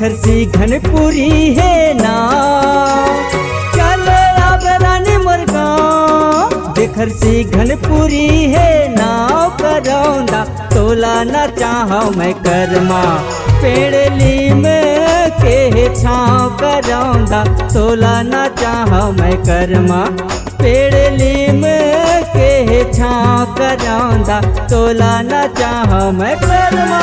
खरसी घनपुरी है ना चल अब रानी मोर गाँव देखरसी घनपुरी है नाव करौंदा तोला न चाहो मैं करमा पेड़ली में के छाँव करौंदा तोला न चाहो मैं करमा पेड़ली में के छाँव करौंदा तोला न चाहो मैं करमा।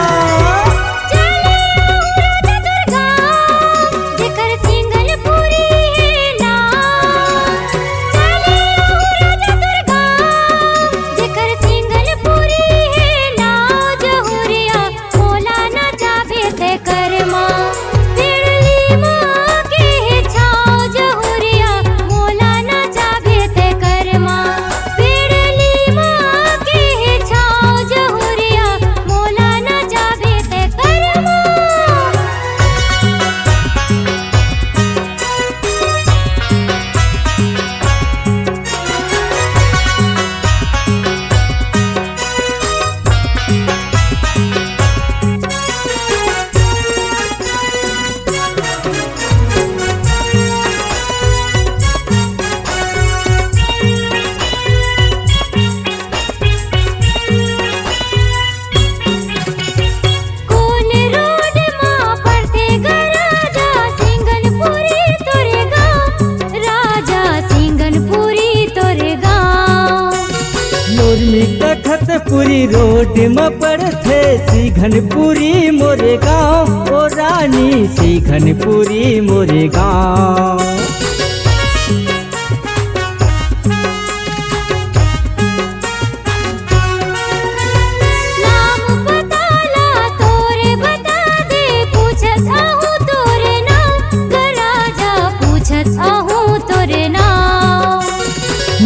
पूरी रोड में पड़थे सीघनपुरी मोरे गाँव ओ रानी सीघनपुरी मोरे गाँव।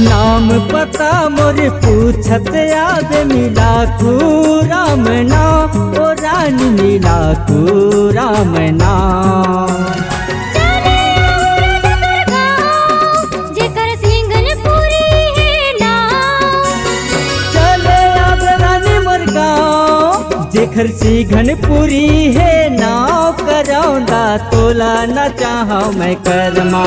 नाम पता मोरे पूछत आवे मिला कू राम नाम ओ रानी मिला कू राम नाम। जेकर सीघनपुरी है नाम चले अब रानी मोर गाँव जेकर सीघनपुरी है नाव करौंदा तोला न चाहो मैं करमा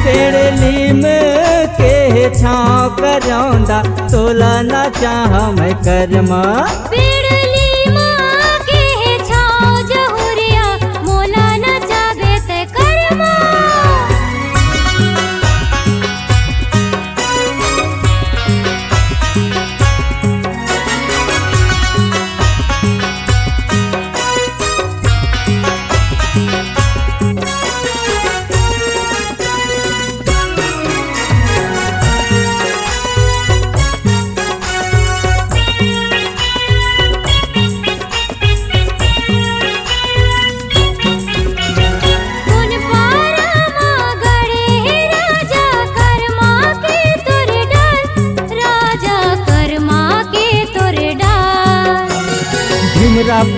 पेड़ली में के छाँव करौंदा तोला न चाहो मैं करमा। पेड़ली माँ के छाँव जहुरिया मोला न चाहे ते करमा।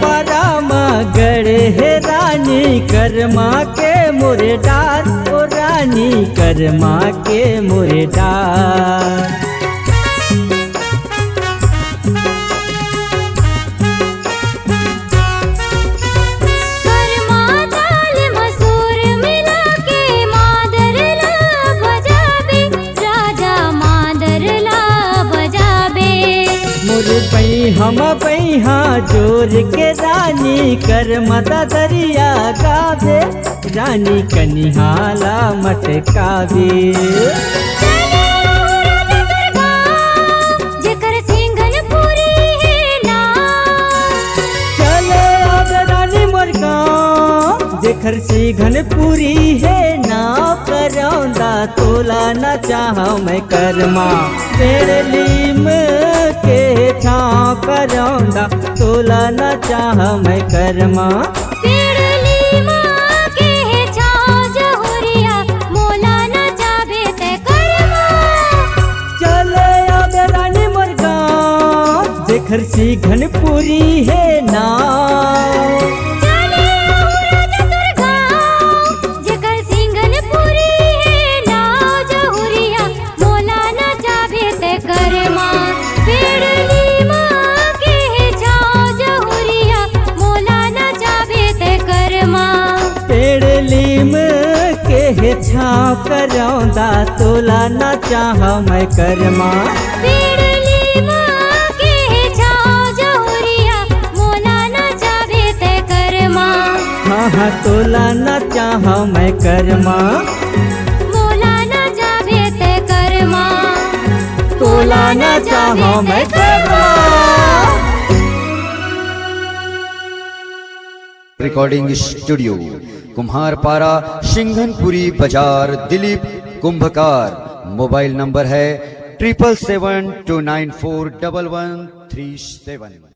परामा गड़े है रानी करमा के मोरे डार ओ रानी करमा के मोरे डार। हम पैहा जोर के रानी करमता दरिया गावे रानी कनिहाला मटकावे। जेकर सीघनपुरी है नाम चले अब रानी मोर गाँव जेकर सीघनपुरी है नाव करौंदा तो तोला न चाह मैं कर्मा पेड़ लीम के छाँव करौंदा तोला न चाह मैं कर्मा पेड़ लीमा के छाँव जहुरिया मोला न चाबे ते कर्मा चले आबे रानी मोर गाँव जेखर सी घनपुरी है नाव चले आऊ राजा तोर गाँव जेकर सिंघनपुरी है नाव जहुरिया मोला न चाबे ते कर्मा पेड़ लीमा के छाँव जहुरिया मोला न चाबे ते कर्मा पेड़ लीम के छाँव करौंदा तोला न चाह मैं कर्मा पेड़ लीमा के छाँव जहुरिया मोला न चाबे ते कर्मा हाँ हाँ तोला न चाह मैं कर्मा मोला न चाबे ते कर्मा तोला न चाह मैं कर्मा। रिकॉर्डिंग स्टूडियो कुम्हारपारा सिंघनपुरी बाजार दिलीप कुंभकार। मोबाइल नंबर है 7772941137।